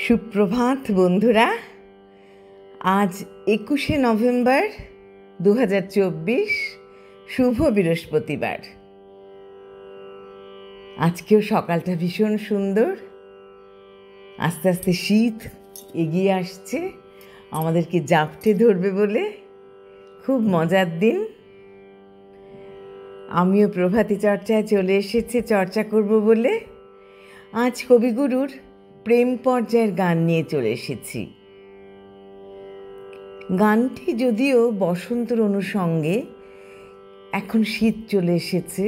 সুপ্রভাত বন্ধুরা। আজ 21শে নভেম্বর 2024, শুভ বৃহস্পতিবার। আজকেও সকালটা ভীষণ সুন্দর। আস্তে আস্তে শীত এগিয়ে আসছে, আমাদেরকে জাপটে ধরবে বলে। খুব মজার দিন। আমিও প্রভাতী চর্চায় চলে এসেছি চর্চা করব বলে। আজ কবিগুরুর প্রেম পর্যায়ের গান নিয়ে চলে এসেছি। গানটি যদিও বসন্তের অনুষঙ্গে, এখন শীত চলে এসেছে,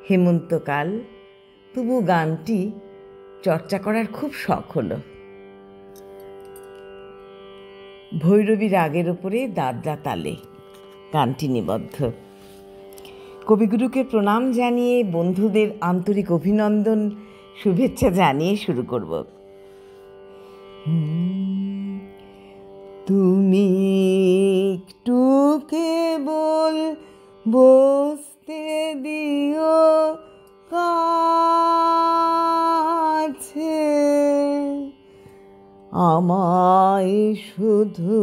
হেমন্তকাল, তবু গানটি চর্চা করার খুব শখ হলো। ভৈরবী রাগের ওপরে দাদরা তালে গানটি নিবদ্ধ। কবিগুরুকে প্রণাম জানিয়ে, বন্ধুদের আন্তরিক অভিনন্দন শুভেচ্ছা জানিয়ে শুরু করব। তুমি একটু কেবল বসতে দিও কাছে, আমায় শুধু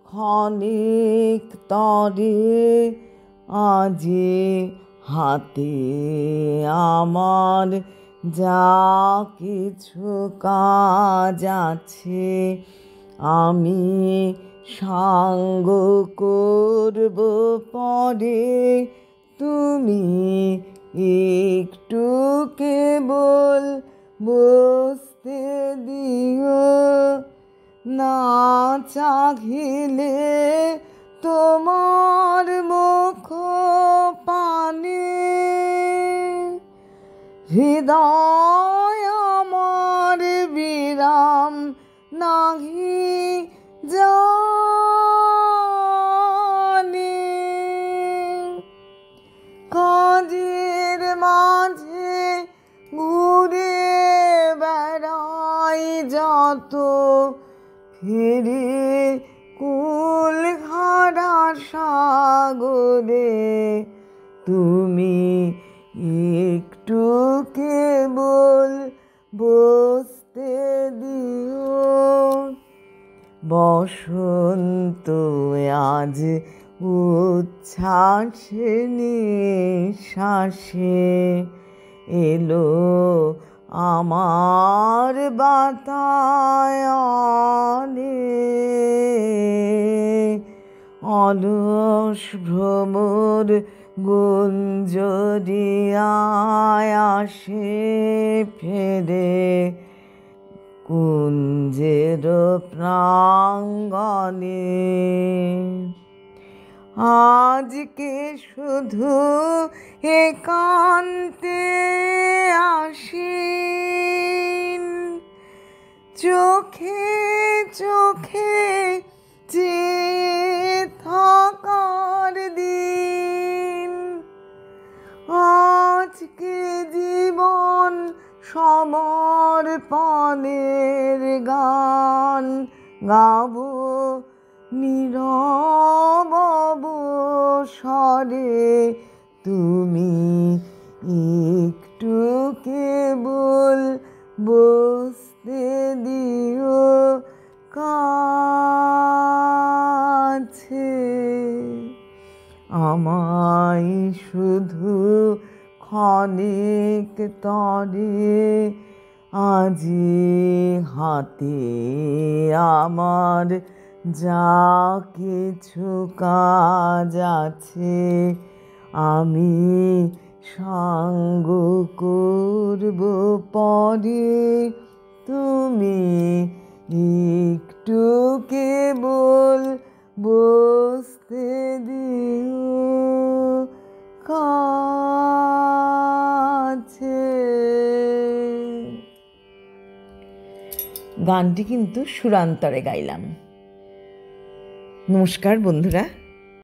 ক্ষণিক তরে, আজি হাতে আমার যা কিছু কাজ আছে, আমি সাঙ্গ করব পরে। তুমি একটু কেবল বসতে দিও, না চাহিলে তোমার মুখ পানে, হৃদয় আমার বিরাম নাহি জানে। কাজের মাঝে ঘুরে বেড়াই যত, ফিরে কুল খাড়া সাগরে, তুমি একটু কেবল বসতে দিও। বসন্ত আজ উচ্ছ্বাসে নিঃশ্বাসে এলো আমার বাতায়নে, অলস ভ্রমর গুঞ্জরিয়ায় আসে ফেরে, কুঞ্জের প্রাঙ্গণে। আজকে শুধু একান্তে আসিন, চোখে চোখে চেয়ে থাকার দিন। আজকে জীবন সমর্পণের গান গাবো নীরব অবসরে, তুমি একটু কেবল বসতে দিও কাছে, আমায় শুধু ক্ষণিক তরে, আজি হাতে আমার যা কিছু কাজ আছে, আমি সাঙ্গ করব পরে। তুমি একটু কেবল বসতে দিও কাছে। গানটি কিন্তু সুরান্তরে গাইলাম। নমস্কার বন্ধুরা।